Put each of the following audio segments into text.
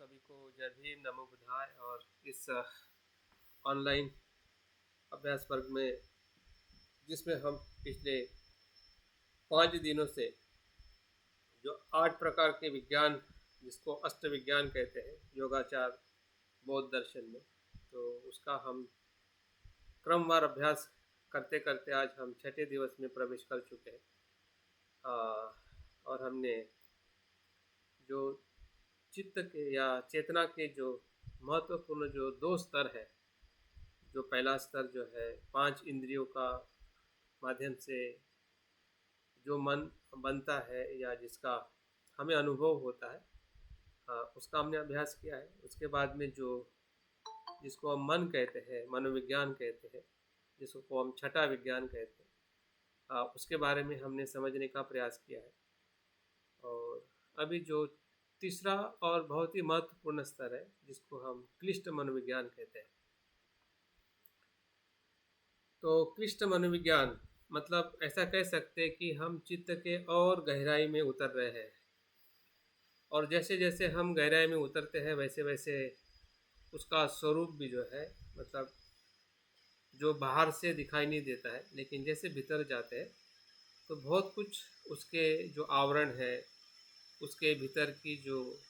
सभी को जय भीम, नमो बुद्धाय। और इस ऑनलाइन अभ्यास वर्ग में जिसमें हम पिछले 5 दिनों से जो 8 प्रकार के विज्ञान, जिसको अष्ट विज्ञान कहते हैं योगाचार बौद्ध दर्शन में, तो उसका हम क्रमवार अभ्यास करते करते आज हम 6ठे दिवस में प्रवेश कर चुके हैं। और हमने जो चित्त के या चेतना के जो महत्वपूर्ण जो 2 स्तर है, जो पहला स्तर जो है 5 इंद्रियों का माध्यम से जो मन बनता है या जिसका हमें अनुभव होता है, उसका हमने अभ्यास किया है। उसके बाद में जो जिसको हम मन कहते हैं, मनोविज्ञान कहते हैं, जिसको हम छठा विज्ञान कहते हैं, उसके बारे में हमने समझने का प्रयास किया है। और अभी जो तीसरा और बहुत ही महत्वपूर्ण स्तर है, जिसको हम क्लिष्ट मनोविज्ञान कहते हैं। तो क्लिष्ट मनोविज्ञान मतलब ऐसा कह सकते हैं कि हम चित्त के और गहराई में उतर रहे हैं, और जैसे जैसे हम गहराई में उतरते हैं वैसे वैसे उसका स्वरूप भी जो है, मतलब जो बाहर से दिखाई नहीं देता है, लेकिन जैसे भीतर जाते हैं तो बहुत कुछ उसके जो आवरण है, उसके भीतर की जो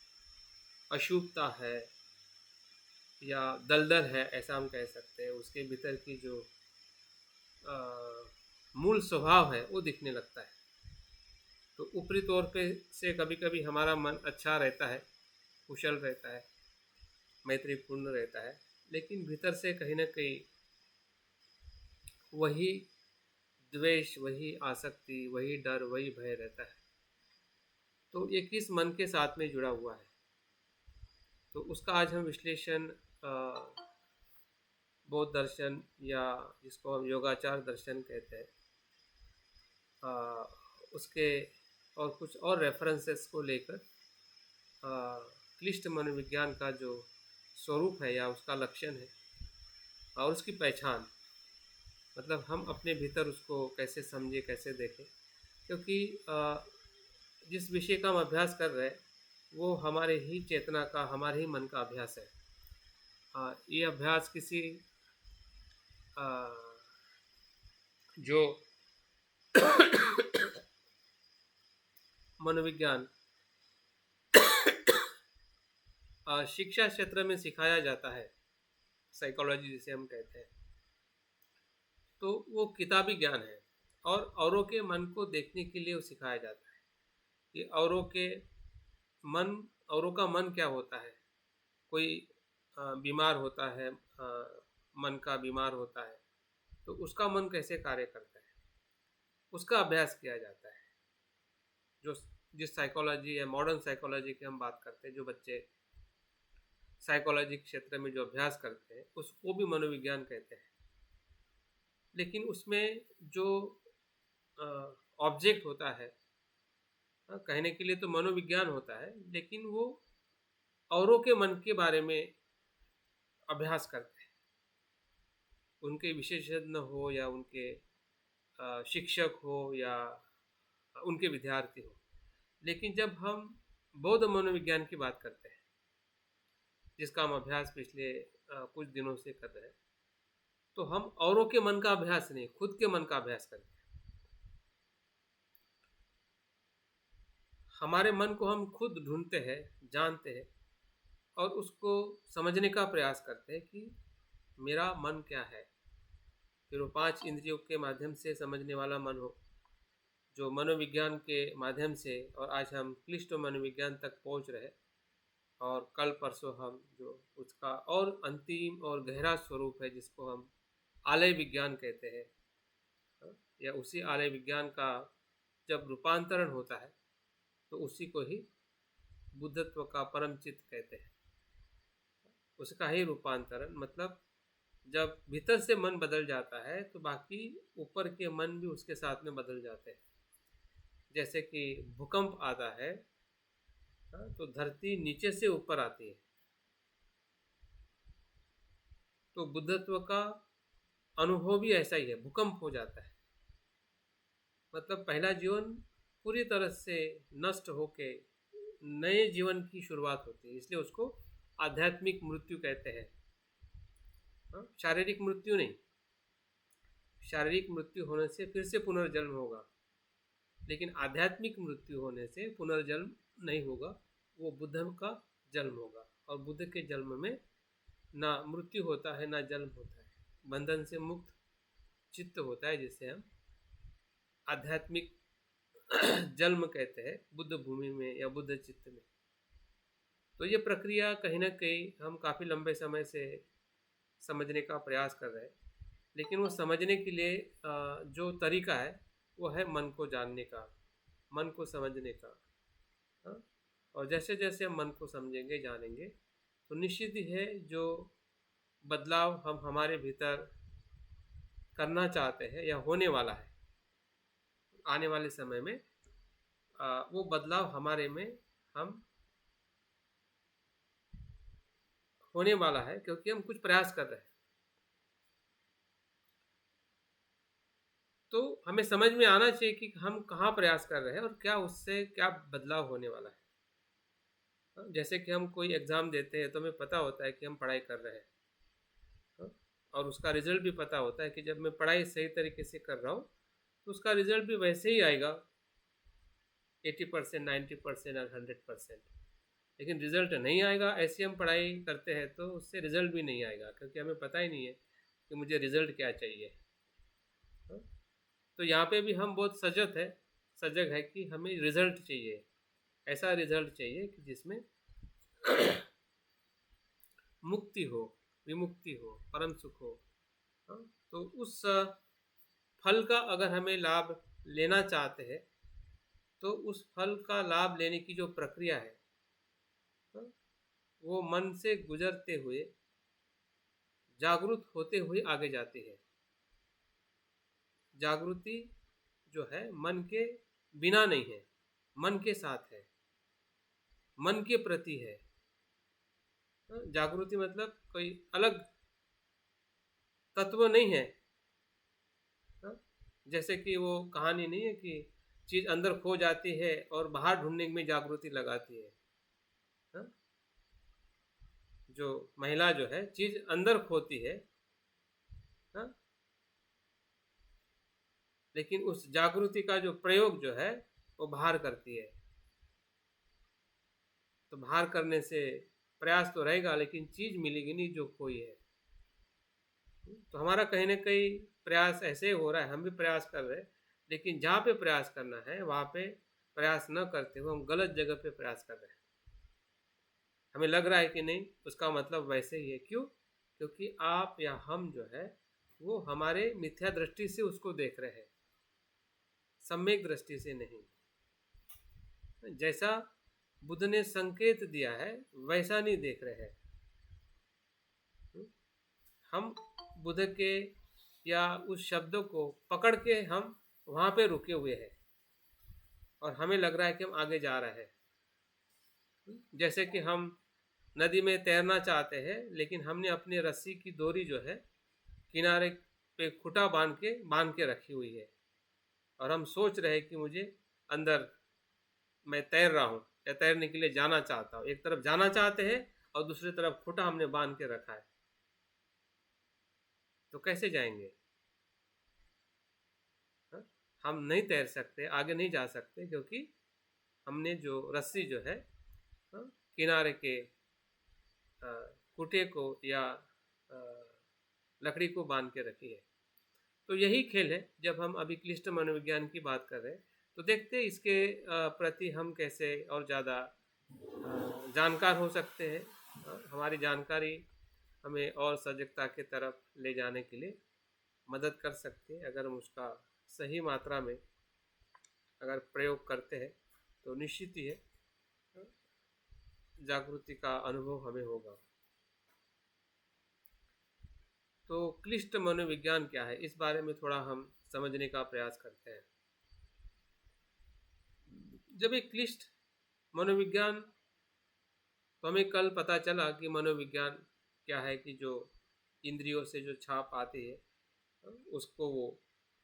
अशुभता है या दलदल है, ऐसा हम कह सकते हैं, उसके भीतर की जो मूल स्वभाव है वो दिखने लगता है। तो ऊपरी तौर पे से कभी कभी हमारा मन अच्छा रहता है, कुशल रहता है, मैत्रीपूर्ण रहता है, लेकिन भीतर से कहीं ना कहीं वही द्वेष, वही आसक्ति, वही डर, वही भय रहता है। तो ये किस मन के साथ में जुड़ा हुआ है, तो उसका आज हम विश्लेषण बौद्ध दर्शन या जिसको हम योगाचार दर्शन कहते हैं, उसके और कुछ और रेफरेंसेस को लेकर क्लिष्ट मनोविज्ञान का जो स्वरूप है या उसका लक्षण है और उसकी पहचान, मतलब हम अपने भीतर उसको कैसे समझे, कैसे देखें, क्योंकि जिस विषय का हम अभ्यास कर रहे हैं वो हमारे ही चेतना का, हमारे ही मन का अभ्यास है। ये अभ्यास किसी जो मनोविज्ञान शिक्षा क्षेत्र में सिखाया जाता है, साइकोलॉजी जिसे हम कहते हैं, तो वो किताबी ज्ञान है और औरों के मन को देखने के लिए वो सिखाया जाता है कि औरों का मन क्या होता है। कोई बीमार होता है, मन का बीमार होता है, तो उसका मन कैसे कार्य करता है, उसका अभ्यास किया जाता है। जो जिस साइकोलॉजी या मॉडर्न साइकोलॉजी की हम बात करते हैं, जो बच्चे साइकोलॉजी क्षेत्र में जो अभ्यास करते हैं उसको भी मनोविज्ञान कहते हैं, लेकिन उसमें जो ऑब्जेक्ट होता है, कहने के लिए तो मनोविज्ञान होता है, लेकिन वो औरों के मन के बारे में अभ्यास करते हैं, उनके विशेषज्ञ हो या उनके शिक्षक हो या उनके विद्यार्थी हो। लेकिन जब हम बौद्ध मनोविज्ञान की बात करते हैं, जिसका हम अभ्यास पिछले कुछ दिनों से कर रहे हैं, तो हम औरों के मन का अभ्यास नहीं, खुद के मन का अभ्यास करते हैं। हमारे मन को हम खुद ढूंढते हैं, जानते हैं और उसको समझने का प्रयास करते हैं कि मेरा मन क्या है। फिर वो 5 इंद्रियों के माध्यम से समझने वाला मन हो, जो मनोविज्ञान के माध्यम से, और आज हम क्लिष्ट मनोविज्ञान तक पहुंच रहे, और कल परसों हम जो उसका और अंतिम और गहरा स्वरूप है, जिसको हम आलय विज्ञान कहते हैं, या उसी आलय विज्ञान का जब रूपांतरण होता है तो उसी को ही बुद्धत्व का परम चित्त कहते हैं। उसका ही रूपांतरण, मतलब जब भीतर से मन बदल जाता है तो बाकी ऊपर के मन भी उसके साथ में बदल जाते हैं। जैसे कि भूकंप आता है तो धरती नीचे से ऊपर आती है, तो बुद्धत्व का अनुभव भी ऐसा ही है, भूकंप हो जाता है। मतलब पहला जीवन पूरी तरह से नष्ट होके नए जीवन की शुरुआत होती है, इसलिए उसको आध्यात्मिक मृत्यु कहते हैं। शारीरिक मृत्यु नहीं। शारीरिक मृत्यु होने से फिर से पुनर्जन्म होगा, लेकिन आध्यात्मिक मृत्यु होने से पुनर्जन्म नहीं होगा, वो बुद्ध का जन्म होगा। और बुद्ध के जन्म में ना मृत्यु होता है ना जन्म होता है, बंधन से मुक्त चित्त होता है, जिसे हम आध्यात्मिक जन्म कहते हैं बुद्ध भूमि में या बुद्ध चित्त में। तो ये प्रक्रिया कहीं ना कहीं हम काफ़ी लंबे समय से समझने का प्रयास कर रहे हैं, लेकिन वो समझने के लिए जो तरीका है वो है मन को जानने का, मन को समझने का। हाँ? और जैसे जैसे हम मन को समझेंगे जानेंगे तो निश्चित ही है जो बदलाव हम हमारे भीतर करना चाहते हैं या होने वाला है आने वाले समय में, वो बदलाव हमारे में हम होने वाला है, क्योंकि हम कुछ प्रयास कर रहे हैं। तो हमें समझ में आना चाहिए कि हम कहाँ प्रयास कर रहे हैं और क्या उससे क्या बदलाव होने वाला है। जैसे कि हम कोई एग्ज़ाम देते हैं तो हमें पता होता है कि हम पढ़ाई कर रहे हैं, और उसका रिज़ल्ट भी पता होता है कि जब मैं पढ़ाई सही तरीके से कर रहा हूँ तो उसका रिज़ल्ट भी वैसे ही आएगा, 80%, 90% और 100%। लेकिन रिज़ल्ट नहीं आएगा, ऐसे हम पढ़ाई करते हैं तो उससे रिज़ल्ट भी नहीं आएगा, क्योंकि हमें पता ही नहीं है कि मुझे रिज़ल्ट क्या चाहिए। तो यहाँ पे भी हम बहुत सजग है कि हमें रिज़ल्ट चाहिए, ऐसा रिज़ल्ट चाहिए कि जिसमें मुक्ति हो, विमुक्ति हो, परम सुख हो। तो उस फल का अगर हमें लाभ लेना चाहते हैं तो उस फल का लाभ लेने की जो प्रक्रिया है वो मन से गुजरते हुए, जागरूक होते हुए आगे जाती है। जागृति जो है मन के बिना नहीं है, मन के साथ है, मन के प्रति है। जागृति मतलब कोई अलग तत्व नहीं है। जैसे कि वो कहानी नहीं है कि चीज़ अंदर खो जाती है और बाहर ढूंढने में जागृति लगाती है। जो महिला जो है चीज़ अंदर खोती है, लेकिन उस जागृति का जो प्रयोग जो है वो बाहर करती है। तो बाहर करने से प्रयास तो रहेगा, लेकिन चीज़ मिलेगी नहीं जो खोई है। तो हमारा कहीं ना कहीं प्रयास ऐसे हो रहा है, हम भी प्रयास कर रहे हैं, लेकिन जहाँ पे प्रयास करना है वहाँ पे प्रयास न करते हुए हम गलत जगह पे प्रयास कर रहे हैं। हमें लग रहा है कि नहीं, उसका मतलब वैसे ही है। क्यों? क्योंकि आप या हम जो है वो हमारे मिथ्या दृष्टि से उसको देख रहे हैं, सम्यक दृष्टि से नहीं। जैसा बुद्ध ने संकेत दिया है वैसा नहीं देख रहे हैं हम। बुद्ध के या उस शब्दों को पकड़ के हम वहाँ पे रुके हुए हैं और हमें लग रहा है कि हम आगे जा रहे हैं। जैसे कि हम नदी में तैरना चाहते हैं, लेकिन हमने अपनी रस्सी की डोरी जो है किनारे पे खूंटा बांध के रखी हुई है, और हम सोच रहे हैं कि मुझे अंदर मैं तैर रहा हूँ या तैरने के लिए जाना चाहता हूँ। एक तरफ जाना चाहते हैं और दूसरी तरफ खूंटा हमने बांध के रखा है, तो कैसे जाएंगे? हम नहीं तैर सकते, आगे नहीं जा सकते, क्योंकि हमने जो रस्सी जो है किनारे के खूंटे को या लकड़ी को बांध के रखी है। तो यही खेल है। जब हम अभी क्लिष्ट मनोविज्ञान की बात कर रहे हैं तो देखते हैं इसके प्रति हम कैसे और ज़्यादा जानकार हो सकते हैं। हमारी जानकारी हमें और सजगता के तरफ ले जाने के लिए मदद कर सकती है। अगर हम उसका सही मात्रा में अगर प्रयोग करते हैं तो निश्चित ही है जागृति का अनुभव हमें होगा। तो क्लिष्ट मनोविज्ञान क्या है, इस बारे में थोड़ा हम समझने का प्रयास करते हैं। जब एक क्लिष्ट मनोविज्ञान, तो हमें कल पता चला कि मनोविज्ञान क्या है कि जो इंद्रियों से जो छाप आती है उसको वो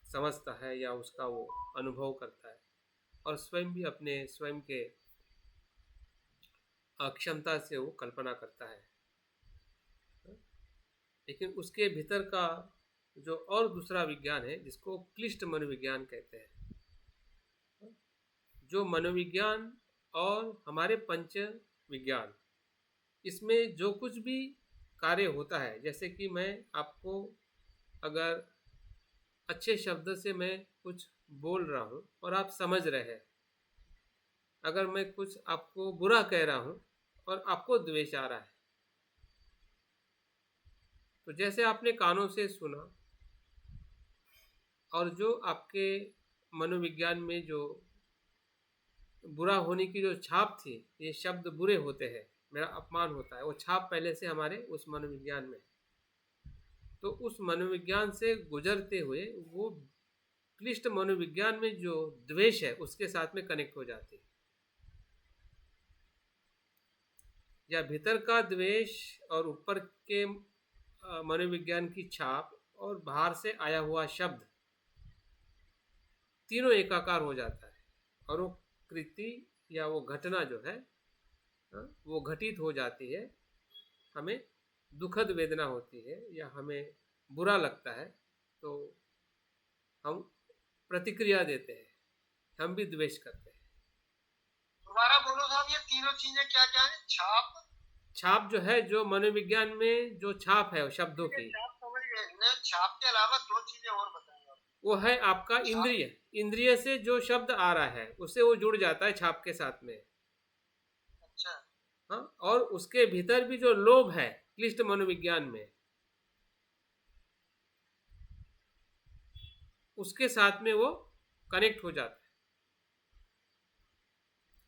समझता है या उसका वो अनुभव करता है, और स्वयं भी अपने स्वयं के क्षमता से वो कल्पना करता है। लेकिन उसके भीतर का जो और दूसरा विज्ञान है जिसको क्लिष्ट मनोविज्ञान कहते हैं, जो मनोविज्ञान और हमारे पंच विज्ञान, इसमें जो कुछ भी कार्य होता है, जैसे कि मैं आपको अगर अच्छे शब्द से मैं कुछ बोल रहा हूँ और आप समझ रहे हैं, अगर मैं कुछ आपको बुरा कह रहा हूँ और आपको द्वेष आ रहा है, तो जैसे आपने कानों से सुना और जो आपके मनोविज्ञान में जो बुरा होने की जो छाप थी, ये शब्द बुरे होते हैं, मेरा अपमान होता है, वो छाप पहले से हमारे उस मनोविज्ञान में, तो उस मनोविज्ञान से गुजरते हुए वो क्लिष्ट मनोविज्ञान में जो द्वेष है उसके साथ में कनेक्ट हो जाती है, या भीतर का द्वेष और ऊपर के मनोविज्ञान की छाप और बाहर से आया हुआ शब्द, तीनों एकाकार हो जाता है और वो कृति या वो घटना जो है वो घटित हो जाती है, हमें दुखद वेदना होती है या हमें बुरा लगता है तो हम प्रतिक्रिया देते हैं, हम भी द्वेष करते हैं। दोबारा बोलो साहब, ये तीनों चीजें क्या क्या है? छाप जो है, जो मनोविज्ञान में जो छाप है शब्दों की, छाप समझ गए ने, छाप के अलावा दो चीजें और बताएं। वो है आपका इंद्रिय, इंद्रिय से जो शब्द आ रहा है उससे वो जुड़ जाता है छाप के साथ में। अच्छा। हाँ, और उसके भीतर भी जो लोभ है क्लिष्ट मनोविज्ञान में, उसके साथ में वो कनेक्ट हो जाता है।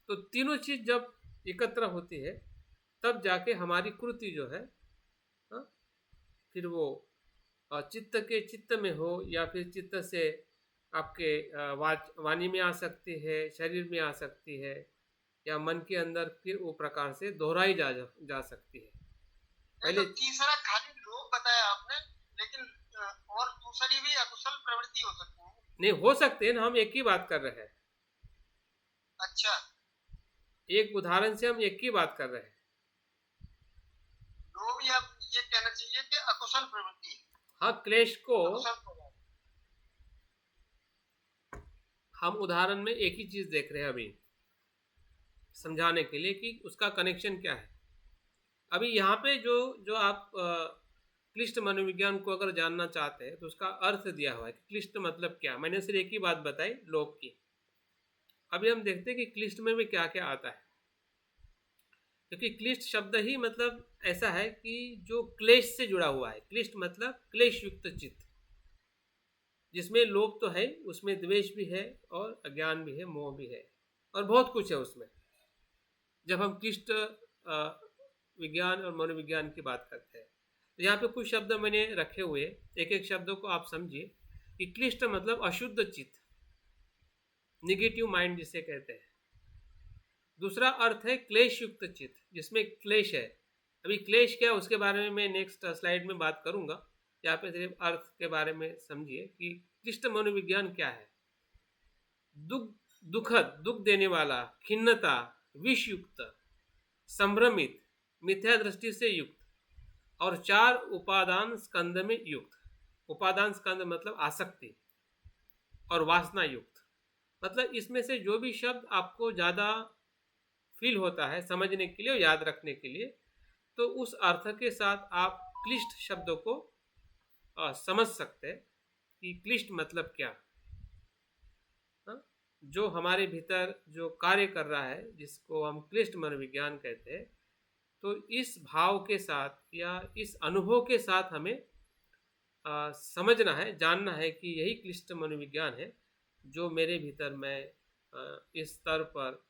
तो तीनों चीज जब एकत्र होती है तब जाके हमारी कृति जो है, हाँ, फिर वो चित्त के चित्त में हो या फिर चित्त से आपके वाणी में आ सकती है, शरीर में आ सकती है, या मन के अंदर फिर वो प्रकार से दोहराई जा सकती है। पहले तो तीसरा खाली लोभ बताया आपने, लेकिन और दूसरी भी अकुशल प्रवृत्ति हो सकती है। नहीं हो सकते हैं, हम एक ही बात कर रहे हैं। अच्छा, एक उदाहरण से हम एक ही बात कर रहे हैं। लोभ या ये कहना चाहिए कि अकुशल प्रवृत्ति। हाँ, क्लेश को हम उदाहरण में एक ही चीज देख रहे हैं अभी समझाने के लिए कि उसका कनेक्शन क्या है। अभी यहाँ पे जो आप क्लिष्ट मनोविज्ञान को अगर जानना चाहते हैं तो उसका अर्थ दिया हुआ है कि क्लिष्ट मतलब क्या। मैंने सिर्फ एक ही बात बताई लोभ की। अभी हम देखते हैं कि क्लिष्ट में भी क्या क्या आता है, क्योंकि क्लिष्ट शब्द ही मतलब ऐसा है कि जो क्लेश से जुड़ा हुआ है। क्लिष्ट मतलब क्लेश युक्त चित्त, जिसमें लोभ तो है, उसमें द्वेष भी है और अज्ञान भी है, मोह भी है और बहुत कुछ है उसमें। जब हम क्लिष्ट विज्ञान और मनोविज्ञान की बात करते हैं तो यहाँ पे कुछ शब्द मैंने रखे हुए, एक एक शब्दों को आप समझिए कि क्लिष्ट मतलब अशुद्ध चित्त, निगेटिव माइंड जिसे कहते हैं। दूसरा अर्थ है क्लेश युक्त चित्त, जिसमें क्लेश है। अभी क्लेश क्या है उसके बारे में मैं नेक्स्ट स्लाइड में बात करूंगा। यहाँ पे सिर्फ अर्थ के बारे में समझिए कि क्लिष्ट मनोविज्ञान क्या है। दुखद, दुख देने वाला, खिन्नता, विष युक्त, संभ्रमित, मिथ्या दृष्टि से युक्त और चार उपादान स्कंद में युक्त। उपादान स्कंद मतलब आसक्ति और वासना युक्त। मतलब इसमें से जो भी शब्द आपको ज़्यादा फील होता है समझने के लिए और याद रखने के लिए, तो उस अर्थ के साथ आप क्लिष्ट शब्दों को समझ सकते हैं कि क्लिष्ट मतलब क्या। जो हमारे भीतर जो कार्य कर रहा है जिसको हम क्लिष्ट मनोविज्ञान कहते हैं, तो इस भाव के साथ या इस अनुभव के साथ हमें समझना है, जानना है कि यही क्लिष्ट मनोविज्ञान है जो मेरे भीतर मैं इस स्तर पर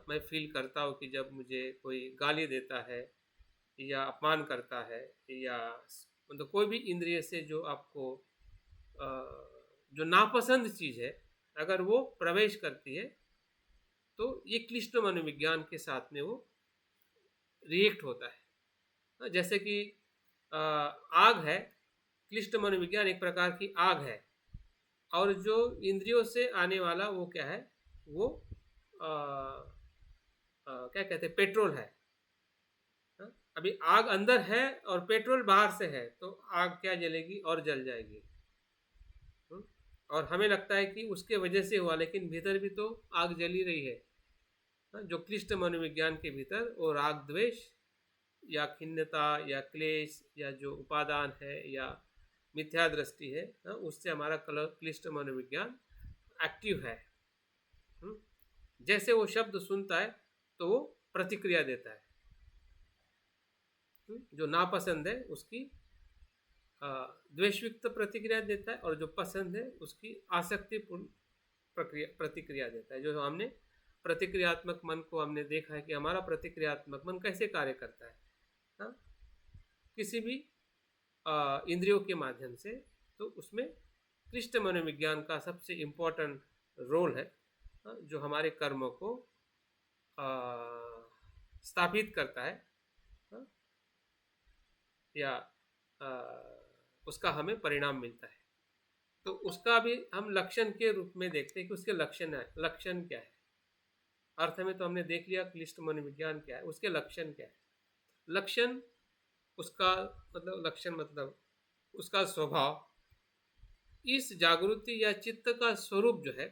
मैं फील करता हूँ कि जब मुझे कोई गाली देता है या अपमान करता है या मतलब कोई भी इंद्रिय से जो आपको जो नापसंद चीज़ है अगर वो प्रवेश करती है, तो ये क्लिष्ट मनोविज्ञान के साथ में वो रिएक्ट होता है। जैसे कि आग है, क्लिष्ट मनोविज्ञान एक प्रकार की आग है, और जो इंद्रियों से आने वाला वो क्या है, वो क्या कहते हैं, पेट्रोल है। हाँ? अभी आग अंदर है और पेट्रोल बाहर से है, तो आग क्या जलेगी और जल जाएगी। और हमें लगता है कि उसके वजह से हुआ, लेकिन भीतर भी तो आग जल ही रही है। जो क्लिष्ट मनोविज्ञान के भीतर वो राग द्वेष या खिन्नता या क्लेश या जो उपादान है या मिथ्या दृष्टि है, उससे हमारा क्लिष्ट मनोविज्ञान एक्टिव है। जैसे वो शब्द सुनता है तो वो प्रतिक्रिया देता है। जो नापसंद है उसकी द्वेषयुक्त प्रतिक्रिया देता है, और जो पसंद है उसकी आसक्तिपूर्ण प्रतिक्रिया देता है। जो हमने प्रतिक्रियात्मक मन को हमने देखा है कि हमारा प्रतिक्रियात्मक मन कैसे कार्य करता है, हाँ? किसी भी इंद्रियों के माध्यम से, तो उसमें क्लिष्ट मनोविज्ञान का सबसे इम्पोर्टेंट रोल है, जो हमारे कर्मों को स्थापित करता है, या उसका हमें परिणाम मिलता है। तो उसका भी हम लक्षण के रूप में देखते हैं कि उसके लक्षण क्या है। अर्थ में तो हमने देख लिया क्लिष्ट मनोविज्ञान क्या है, उसके लक्षण क्या है। लक्षण उसका मतलब उसका स्वभाव इस जागृति या चित्त का स्वरूप जो है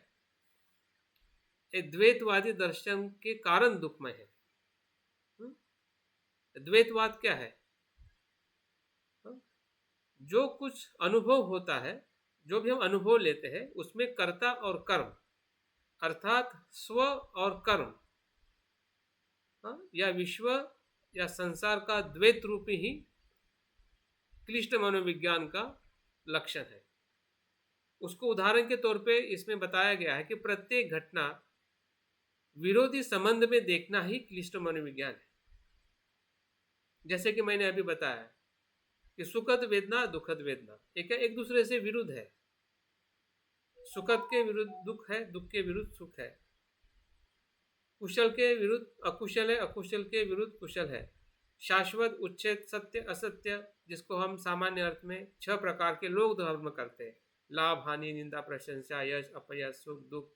एक द्वैतवादी दर्शन के कारण दुखमय है। द्वैतवाद क्या है? जो कुछ अनुभव होता है, जो भी हम अनुभव लेते हैं, उसमें कर्ता और कर्म अर्थात स्व और कर्म, या विश्व या संसार का द्वैत रूपी ही क्लिष्ट मनोविज्ञान का लक्षण है। उसको उदाहरण के तौर पे इसमें बताया गया है कि प्रत्येक घटना विरोधी संबंध में देखना ही क्लिष्ट मनोविज्ञान है। जैसे कि मैंने अभी बताया कि सुखद वेदना दुखद वेदना एक दूसरे से विरुद्ध है। सुखद के विरुद्ध दुख है, दुख के विरुद्ध सुख है। कुशल के विरुद्ध अकुशल है, अकुशल के विरुद्ध कुशल है। शाश्वत, उच्छेद, सत्य, असत्य, जिसको हम सामान्य अर्थ में 6 प्रकार के लोग धर्म करते हैं, लाभ, हानि, निंदा, प्रशंसा, यश, अपयश, सुख, दुख।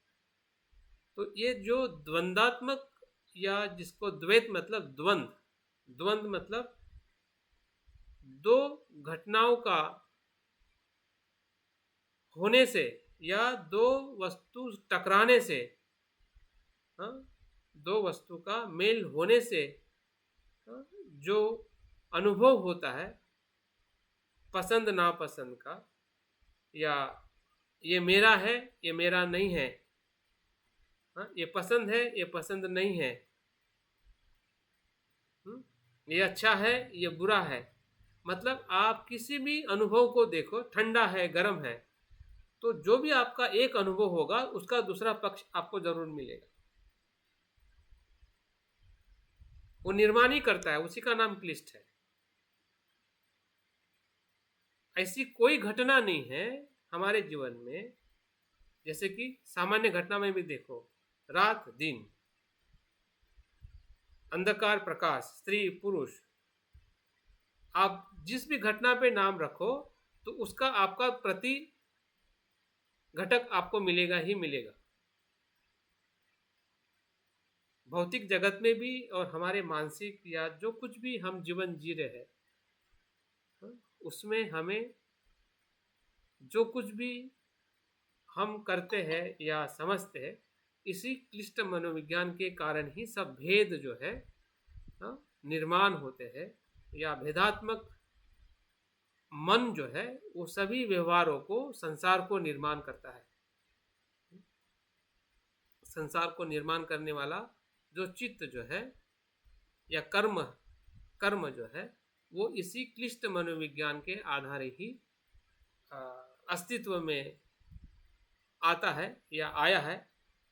तो ये जो द्वंद्वात्मक, या जिसको द्वैत मतलब द्वंद्व मतलब दो घटनाओं का होने से या दो वस्तु टकराने से, दो वस्तु का मेल होने से जो अनुभव होता है पसंद नापसंद का, या ये मेरा है ये मेरा नहीं है, ये पसंद है ये पसंद नहीं है, ये अच्छा है ये बुरा है। मतलब आप किसी भी अनुभव को देखो, ठंडा है गर्म है, तो जो भी आपका एक अनुभव होगा उसका दूसरा पक्ष आपको जरूर मिलेगा। वो निर्माण ही करता है, उसी का नाम क्लिष्ट है। ऐसी कोई घटना नहीं है हमारे जीवन में, जैसे कि सामान्य घटना में भी देखो, रात दिन, अंधकार प्रकाश, स्त्री पुरुष, आप जिस भी घटना पे नाम रखो तो उसका आपका प्रति घटक आपको मिलेगा ही मिलेगा। भौतिक जगत में भी और हमारे मानसिक या जो कुछ भी हम जीवन जी रहे हैं, उसमें हमें जो कुछ भी हम करते हैं या समझते हैं, इसी क्लिष्ट मनोविज्ञान के कारण ही सब भेद जो है निर्माण होते हैं, या भेदात्मक मन जो है वो सभी व्यवहारों को, संसार को निर्माण करता है। संसार को निर्माण करने वाला जो चित्त जो है या कर्म जो है, वो इसी क्लिष्ट मनोविज्ञान के आधार ही अस्तित्व में आता है या आया है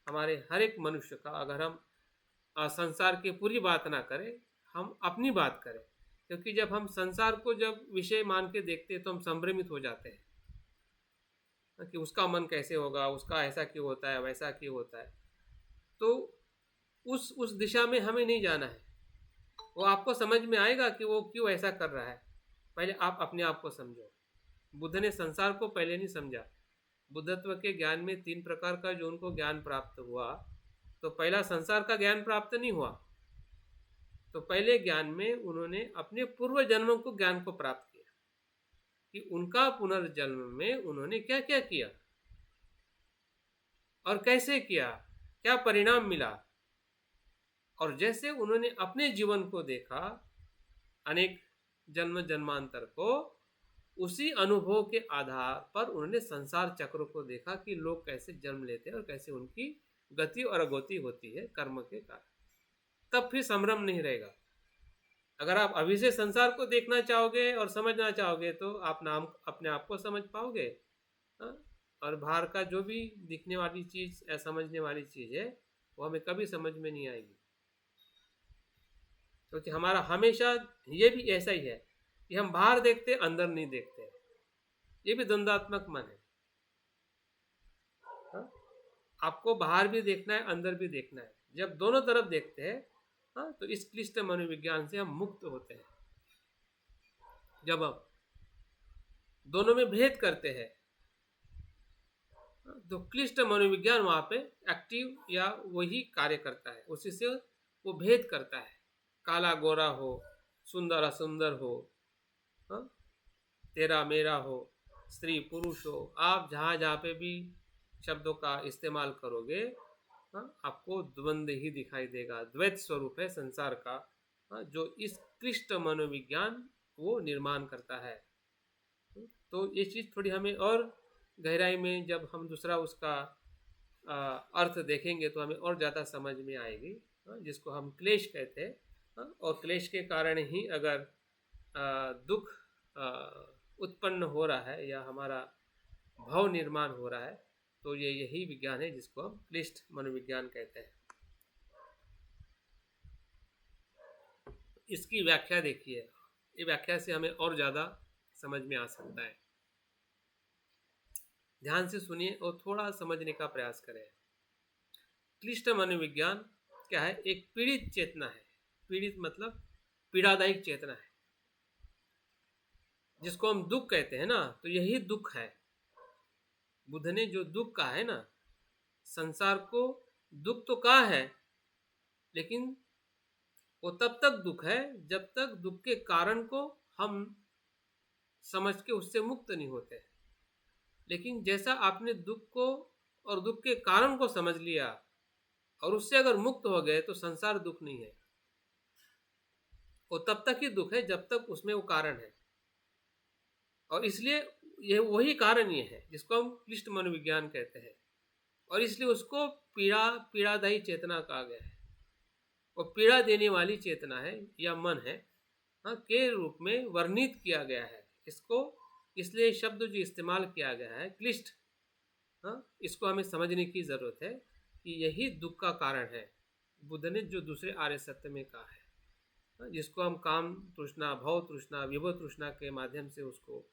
हमारे हर एक मनुष्य का। अगर हम संसार की पूरी बात ना करें, हम अपनी बात करें, क्योंकि जब हम संसार को जब विषय मान के देखते हैं तो हम संभ्रमित हो जाते हैं कि उसका मन कैसे होगा, उसका ऐसा क्यों होता है, वैसा क्यों होता है। तो उस दिशा में हमें नहीं जाना है। वो आपको समझ में आएगा कि वो क्यों ऐसा कर रहा है, पहले आप अपने आप को समझो। बुद्ध ने संसार को पहले नहीं समझा। बुद्धत्व के ज्ञान में 3 प्रकार का जो उनको ज्ञान प्राप्त हुआ, तो पहला संसार का ज्ञान प्राप्त नहीं हुआ, तो पहले ज्ञान में उन्होंने अपने पूर्व जन्मों को ज्ञान को प्राप्त किया कि उनका पुनर्जन्म में उन्होंने क्या क्या किया और कैसे किया, क्या परिणाम मिला। और जैसे उन्होंने अपने जीवन को देखा, अनेक जन्म जन्मांतर को, उसी अनुभव के आधार पर उन्होंने संसार चक्र को देखा कि लोग कैसे जन्म लेते हैं और कैसे उनकी गति और अगति होती है कर्म के कारण। तब फिर संभ्रम नहीं रहेगा। अगर आप अभी से संसार को देखना चाहोगे और समझना चाहोगे तो आप नाम अपने आप को समझ पाओगे। और बाहर का जो भी दिखने वाली चीज़ या समझने वाली चीज़ है वो हमें कभी समझ में नहीं आएगी, क्योंकि हमारा हमेशा ये भी ऐसा ही है कि हम बाहर देखते अंदर नहीं देखते। ये भी द्वंद्वात्मक मन है। आपको बाहर भी देखना है, अंदर भी देखना है। जब दोनों तरफ देखते हैं तो इस क्लिष्ट मनोविज्ञान से हम मुक्त होते हैं। जब हम दोनों में भेद करते हैं तो क्लिष्ट मनोविज्ञान वहाँ पे एक्टिव या वही कार्य करता है, उसी से वो भेद करता है। काला गोरा हो, सुंदर असुंदर हो, तेरा मेरा हो, स्त्री पुरुष हो, आप जहाँ जहाँ पे भी शब्दों का इस्तेमाल करोगे आपको द्वंद्व ही दिखाई देगा। द्वैत स्वरूप है संसार का, जो इस क्लिष्ट मनोविज्ञान वो निर्माण करता है। तो ये चीज़ थोड़ी हमें और गहराई में जब हम दूसरा उसका अर्थ देखेंगे तो हमें और ज़्यादा समझ में आएगी, जिसको हम क्लेश कहते हैं। और क्लेश के कारण ही अगर दुख उत्पन्न हो रहा है या हमारा भाव निर्माण हो रहा है तो ये यही विज्ञान है जिसको हम क्लिष्ट मनोविज्ञान कहते हैं। इसकी व्याख्या देखिए, ये व्याख्या से हमें और ज़्यादा समझ में आ सकता है। ध्यान से सुनिए और थोड़ा समझने का प्रयास करें। क्लिष्ट मनोविज्ञान क्या है? एक पीड़ित चेतना है। पीड़ित मतलब पीड़ादायक चेतना है, जिसको हम दुख कहते हैं ना, तो यही दुख है। बुद्ध ने जो दुख कहा है ना, संसार को दुख तो कहा है, लेकिन वो तब तक दुख है जब तक दुख के कारण को हम समझ के उससे मुक्त नहीं होते। लेकिन जैसा आपने दुख को और दुख के कारण को समझ लिया और उससे अगर मुक्त हो गए तो संसार दुख नहीं है। वो तब तक ही दुख है जब तक उसमें वो कारण है। और इसलिए यह वही कारण ये है जिसको हम क्लिष्ट मनोविज्ञान कहते हैं, और इसलिए उसको पीड़ादायी चेतना कहा गया है। वो पीड़ा देने वाली चेतना है या मन है के रूप में वर्णित किया गया है इसको। इसलिए शब्द जो इस्तेमाल किया गया है क्लिष्ट, इसको हमें समझने की ज़रूरत है कि यही दुख का कारण है। बुद्ध ने जो दूसरे आर्य सत्य में कहा है, जिसको हम काम तृष्णा, भव तृष्णा, विभव तृष्णा के माध्यम से उसको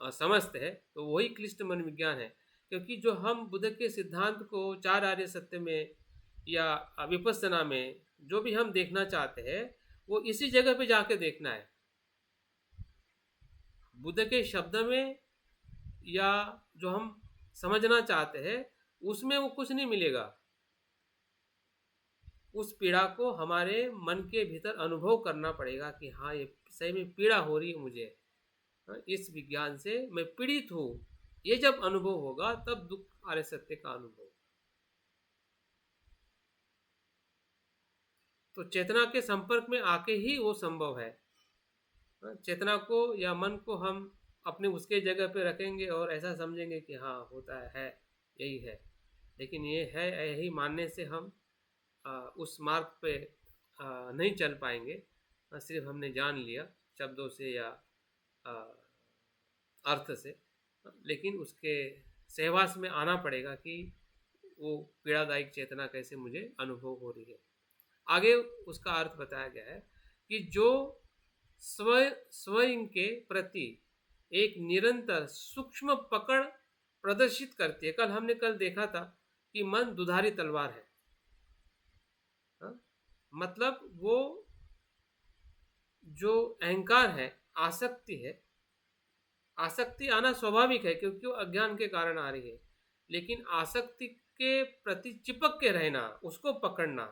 समझते हैं, तो वही क्लिष्ट मन विज्ञान है। क्योंकि जो हम बुद्ध के सिद्धांत को चार आर्य सत्य में या विपස්සना में जो भी हम देखना चाहते हैं वो इसी जगह पे जाके देखना है। बुद्ध के शब्द में या जो हम समझना चाहते हैं उसमें वो कुछ नहीं मिलेगा। उस पीड़ा को हमारे मन के भीतर अनुभव करना पड़ेगा कि हाँ, ये सही में पीड़ा हो रही है मुझे, इस विज्ञान से मैं पीड़ित हूँ। ये जब अनुभव होगा तब दुख आर्य सत्य का अनुभव। तो चेतना के संपर्क में आके ही वो संभव है। चेतना को या मन को हम अपने उसके जगह पे रखेंगे और ऐसा समझेंगे कि हाँ होता है यही है, लेकिन ये है यही मानने से हम उस मार्ग पे नहीं चल पाएंगे। सिर्फ हमने जान लिया शब्दों से या अर्थ से, लेकिन उसके सहवास में आना पड़ेगा कि वो पीड़ादायक चेतना कैसे मुझे अनुभव हो रही है। आगे उसका अर्थ बताया गया है कि जो स्वयं के प्रति एक निरंतर सूक्ष्म पकड़ प्रदर्शित करती है। कल देखा था कि मन दुधारी तलवार है। मतलब वो जो अहंकार है, आसक्ति है, आसक्ति आना स्वाभाविक है क्योंकि वो अज्ञान के कारण आ रही है। लेकिन आसक्ति के प्रति चिपक के रहना, उसको पकड़ना,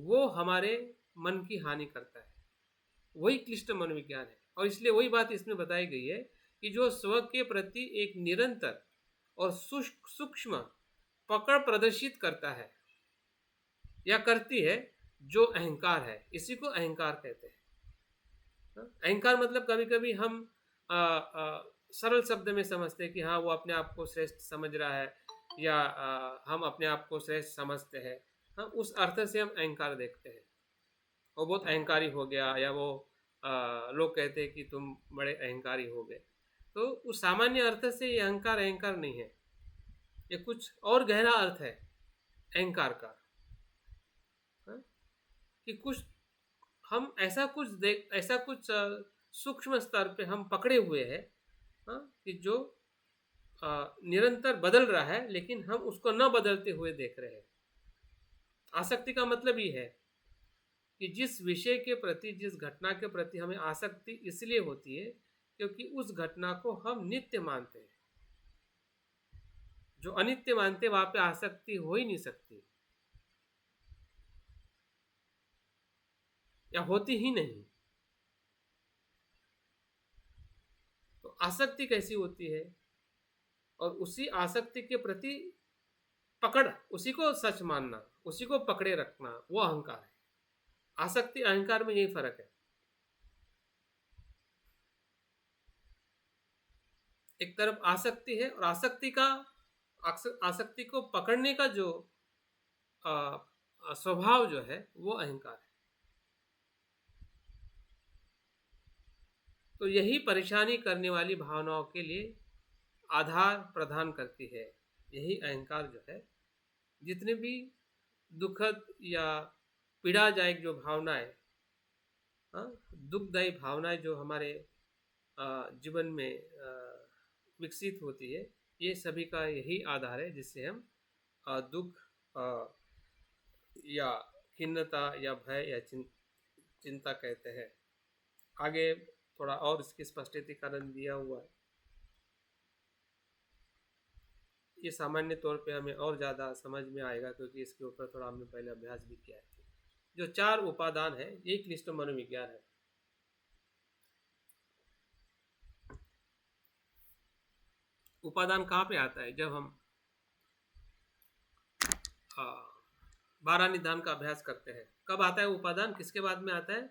वो हमारे मन की हानि करता है। वही क्लिष्ट मनोविज्ञान है। और इसलिए वही बात इसमें बताई गई है कि जो स्व के प्रति एक निरंतर और सूक्ष्म पकड़ प्रदर्शित करता है या करती है, जो अहंकार है, इसी को अहंकार कहते हैं। अहंकार मतलब कभी कभी हम सरल शब्द में समझते हैं कि हाँ वो अपने आप को श्रेष्ठ समझ रहा है, या हम अपने आप को श्रेष्ठ समझते हैं। हाँ, उस अर्थ से हम अहंकार देखते हैं। वो बहुत अहंकारी हो गया, या वो लोग कहते हैं कि तुम बड़े अहंकारी हो गए। तो उस सामान्य अर्थ से ये अहंकार अहंकार नहीं है, ये कुछ और गहरा अर्थ है अहंकार का। हाँ? कि कुछ हम ऐसा कुछ सूक्ष्म स्तर पे हम पकड़े हुए हैं, हाँ? कि जो निरंतर बदल रहा है, लेकिन हम उसको न बदलते हुए देख रहे हैं। आसक्ति का मतलब ये है कि जिस विषय के प्रति, जिस घटना के प्रति हमें आसक्ति इसलिए होती है क्योंकि उस घटना को हम नित्य मानते हैं। जो अनित्य मानते वहां पे आसक्ति हो ही नहीं सकती, या होती ही नहीं। तो आसक्ति कैसी होती है, और उसी आसक्ति के प्रति पकड़, उसी को सच मानना, उसी को पकड़े रखना, वो अहंकार है। आसक्ति अहंकार में यही फर्क है। एक तरफ आसक्ति है, और आसक्ति को पकड़ने का जो स्वभाव जो है वो अहंकार है। तो यही परेशानी करने वाली भावनाओं के लिए आधार प्रदान करती है। यही अहंकार जो है, जितने भी दुखद या पीड़ादायक जो भावनाएं, दुखदायी भावनाएं जो हमारे जीवन में विकसित होती है, ये सभी का यही आधार है जिससे हम दुख या खिन्नता या भय या चिंता कहते हैं। आगे थोड़ा और इसकी स्पष्टीकरण दिया हुआ है। ये सामान्य तौर पे हमें और ज़्यादा समझ में आएगा क्योंकि इसके ऊपर थोड़ा हमने पहले अभ्यास भी किया है। जो 4 उपादान है, ये क्लिष्ट मनोविज्ञान है। उपादान कहाँ पे आता है? जब हम 12 निदान का अभ्यास करते हैं। कब आता है उपादान? किसके बाद में आता है?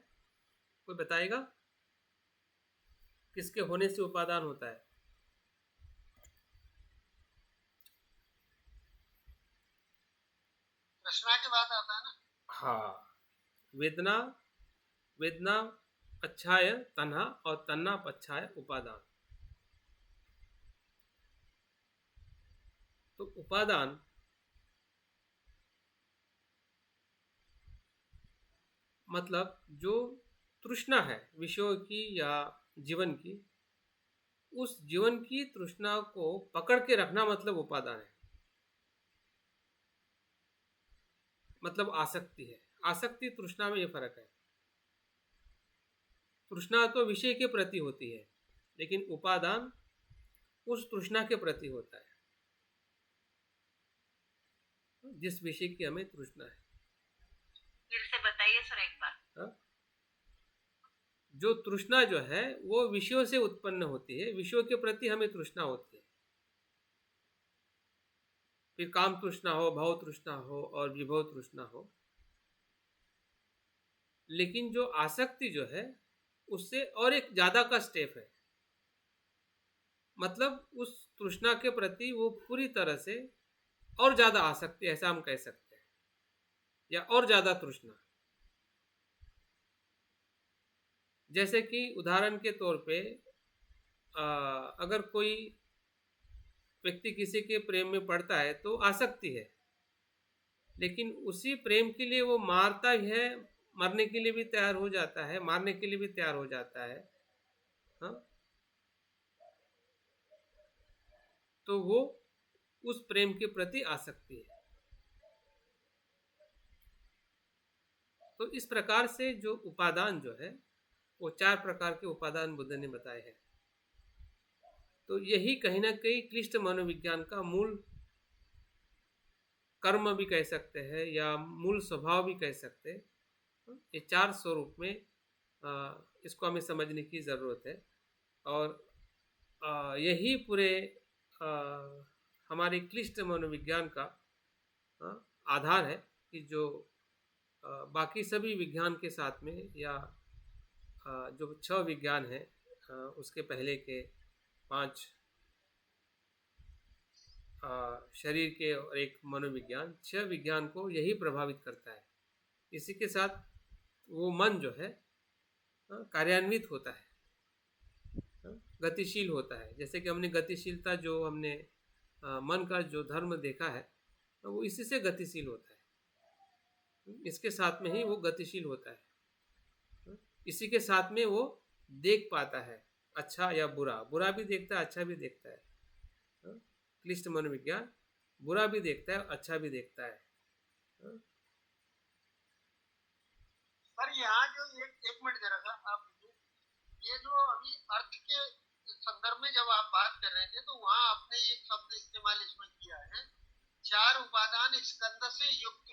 कोई बताएगा? किसके होने से उपादान होता है? रचना के बाद आता है ना। हाँ, वेदना पच्छाय तन्हा, और तन्हा पच्छाय उपादान। तो उपादान मतलब जो तृष्णा है विषयों की या जीवन की, उस जीवन की तृष्णा को पकड़ के रखना मतलब उपादान है। मतलब आसक्ति है। आसक्ति तृष्णा में ये फर्क है। तृष्णा तो विषय के प्रति होती है, लेकिन उपादान उस तृष्णा के प्रति होता है जिस विषय की हमें तृष्णा है। फिर से बताइए सर एक बार। जो तृष्णा जो है वो विषयों से उत्पन्न होती है, विषयों के प्रति हमें तृष्णा होती है। फिर काम तृष्णा हो, भाव तृष्णा हो और विभव तृष्णा हो। लेकिन जो आसक्ति जो है उससे और एक ज्यादा का स्टेप है। मतलब उस तृष्णा के प्रति वो पूरी तरह से और ज्यादा आसक्ति, ऐसा हम कह सकते हैं, या और ज्यादा तृष्णा। जैसे कि उदाहरण के तौर पे अगर कोई व्यक्ति किसी के प्रेम में पड़ता है तो आसक्ति है, लेकिन उसी प्रेम के लिए वो मारता ही है, मरने के लिए भी तैयार हो जाता है, मारने के लिए भी तैयार हो जाता है। हाँ, तो वो उस प्रेम के प्रति आसक्ति है। तो इस प्रकार से जो उपादान जो है वो 4 प्रकार के उपादान बुद्ध ने बताए हैं। तो यही कहीं ना कहीं क्लिष्ट मनोविज्ञान का मूल कर्म भी कह सकते हैं या मूल स्वभाव भी कह सकते हैं। ये 4 स्वरूप में इसको हमें समझने की ज़रूरत है। और यही पूरे हमारे क्लिष्ट मनोविज्ञान का आधार है कि जो बाकी सभी विज्ञान के साथ में या जो 6 विज्ञान है उसके पहले के 5 शरीर के और एक मनोविज्ञान, 6 विज्ञान को यही प्रभावित करता है। इसी के साथ वो मन जो है कार्यान्वित होता है, गतिशील होता है। जैसे कि हमने गतिशीलता जो हमने मन का जो धर्म देखा है वो इसी से गतिशील होता है, इसके साथ में ही वो गतिशील होता है, इसी के साथ में वो देख पाता है अच्छा या बुरा, बुरा भी देखता है अच्छा भी देखता है। क्लिष्ट मनोविज्ञान बुरा भी देखता है अच्छा भी देखता है। पर यहाँ जो एक मिनट जरा सा आप ये जो अभी अर्थ के संदर्भ में जब आप बात कर रहे थे तो वहाँ आपने एक शब्द इस्तेमाल इसमें किया है, 4 उपादान स्कंद से युक्त।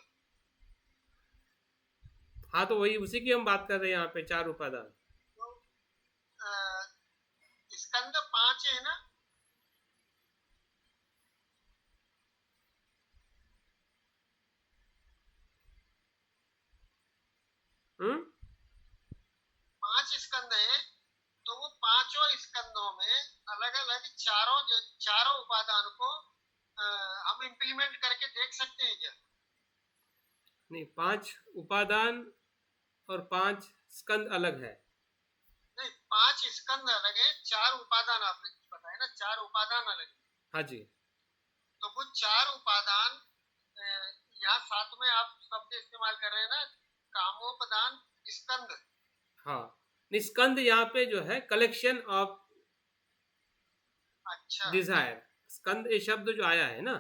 हाँ, तो वही उसी की हम बात कर रहे हैं यहाँ पे, 4 उपादान। तो स्कंद 5 है ना? हम्म, 5 स्कंद है, तो वो पांचों स्कंदों में अलग अलग चारों उपादान को हम इम्प्लीमेंट करके देख सकते हैं क्या? नहीं, 5 उपादान और 5 स्कंद अलग है। नहीं, 5 स्कंद अलग है, 4 उपादान आपने बताया ना, 4 उपादान अलग है। हाँ जी। तो वो 4 उपादान यहाँ साथ में आप शब्द इस्तेमाल कर रहे हैं ना, कामोपदान स्कंद। हाँ, स्कंद यहाँ पे जो है कलेक्शन ऑफ अच्छा। डिजायर। स्कंद ये शब्द जो आया है ना,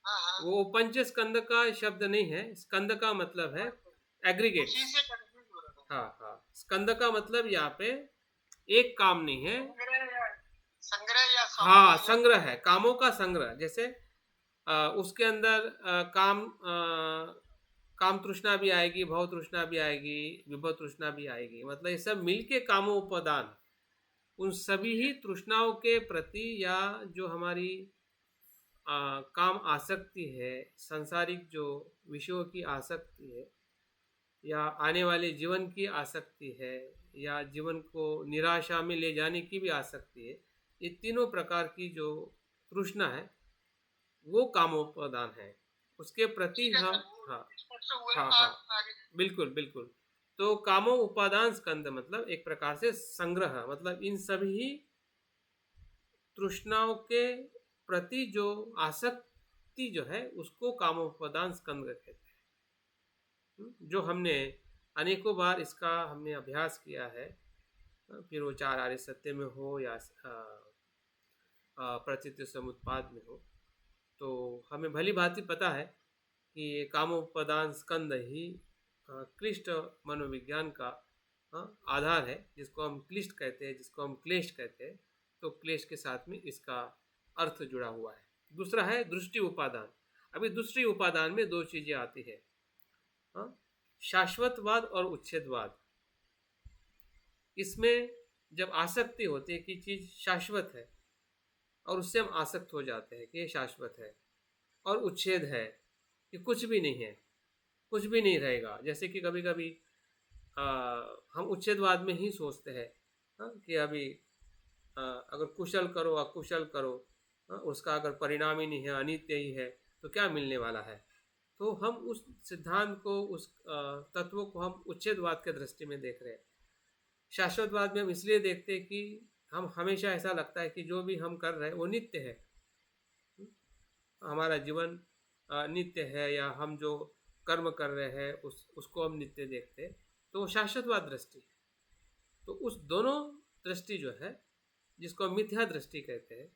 हाँ हाँ, वो पंच स्कंद का शब्द नहीं है। स्कंद का मतलब है एग्रीगेट। उसी से कंफ्यूज हो रहा था। हाँ हाँ, स्कंद का मतलब यहाँ पे एक काम नहीं है, संग्रह या हाँ संग्रह है, कामों का संग्रह। जैसे उसके अंदर काम तृष्णा भी आएगी, भव तृष्णा भी आएगी, विभव तृष्णा भी आएगी। मतलब ये सब मिलके कामोपादान, उन सभी ही तृष्णाओं के प्रति या जो हमारी काम आसक्ति है, सांसारिक जो विषयों की आसक्ति है या आने वाले जीवन की आसक्ति है या जीवन को निराशा में ले जाने की भी आसक्ति है, ये तीनों प्रकार की जो तृष्णा है वो कामोपादान है। उसके प्रति हम हाँ हाँ हाँ बिल्कुल बिल्कुल। तो कामो उपादान स्कंद मतलब एक प्रकार से संग्रह, मतलब इन सभी तृष्णाओं के प्रति जो आसक्ति जो है उसको कामोपादान स्कंद कहते हैं। जो हमने अनेकों बार इसका हमने अभ्यास किया है, फिर वो 4 आर्य सत्य में हो या प्रचित्य समुत्पाद में हो, तो हमें भली भांति पता है कि ये कामोपादान स्कंद ही क्लिष्ट मनोविज्ञान का आधार है, जिसको हम क्लिष्ट कहते हैं, जिसको हम क्लेश कहते हैं। तो क्लेश के साथ में इसका अर्थ जुड़ा हुआ है। दूसरा है दृष्टि उपादान। अभी दृष्टि उपादान में 2 चीजें आती है, शाश्वतवाद और उच्छेदवाद। इसमें जब आसक्ति होती है कि चीज शाश्वत है और उससे हम आसक्त हो जाते हैं कि ये शाश्वत है, और उच्छेद है कि कुछ भी नहीं है, कुछ भी नहीं रहेगा। जैसे कि कभी कभी हम उच्छेदवाद में ही सोचते हैं कि अभी अगर कुशल करो अकुशल करो, उसका अगर परिणाम ही नहीं है, अनित्य ही है, तो क्या मिलने वाला है। तो हम उस सिद्धांत को, उस तत्व को हम उच्छेदवाद के दृष्टि में देख रहे हैं। शाश्वतवाद में हम इसलिए देखते हैं कि हम हमेशा ऐसा लगता है कि जो भी हम कर रहे हैं वो नित्य है, हमारा जीवन नित्य है, या हम जो कर्म कर रहे हैं उसको हम नित्य देखते हैं। तो शाश्वतवाद दृष्टि है। तो उस दोनों दृष्टि जो है, जिसको हम मिथ्या दृष्टि कहते हैं,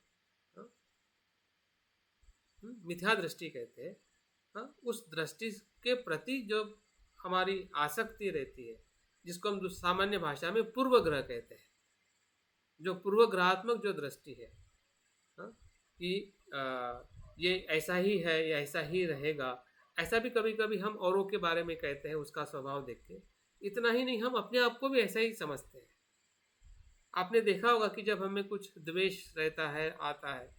मिथ्या दृष्टि कहते हैं, उस दृष्टि के प्रति जो हमारी आसक्ति रहती है, जिसको हम सामान्य भाषा में पूर्वग्रह कहते हैं, जो पूर्वग्रहात्मक जो दृष्टि है, कि ये ऐसा ही है या ऐसा ही रहेगा, ऐसा भी कभी कभी हम औरों के बारे में कहते हैं उसका स्वभाव देख के। इतना ही नहीं, हम अपने आप को भी ऐसा ही समझते हैं। आपने देखा होगा कि जब हमें कुछ द्वेष रहता है, आता है,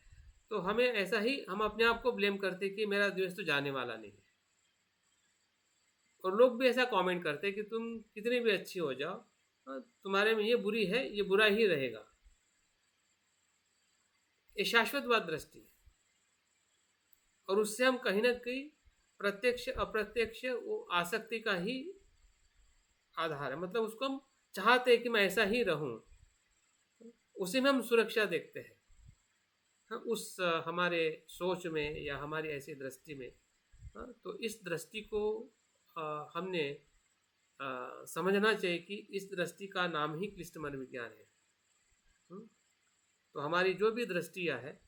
तो हमें ऐसा ही हम अपने आप को ब्लेम करते हैं कि मेरा द्वेष तो जाने वाला नहीं है। और लोग भी ऐसा कमेंट करते हैं कि तुम कितनी भी अच्छी हो जाओ, तुम्हारे में ये बुरी है, ये बुरा ही रहेगा। ये शाश्वतवाद दृष्टि है, और उससे हम कहीं ना कहीं प्रत्यक्ष अप्रत्यक्ष वो आसक्ति का ही आधार है। मतलब उसको हम चाहते हैं कि मैं ऐसा ही रहूं, उसी में हम सुरक्षा देखते हैं। हाँ, उस हमारे सोच में या हमारी ऐसी दृष्टि में। हाँ, तो इस दृष्टि को हमने समझना चाहिए कि इस दृष्टि का नाम ही क्लिष्ट मनोविज्ञान है। तो हमारी जो भी दृष्टियाँ है,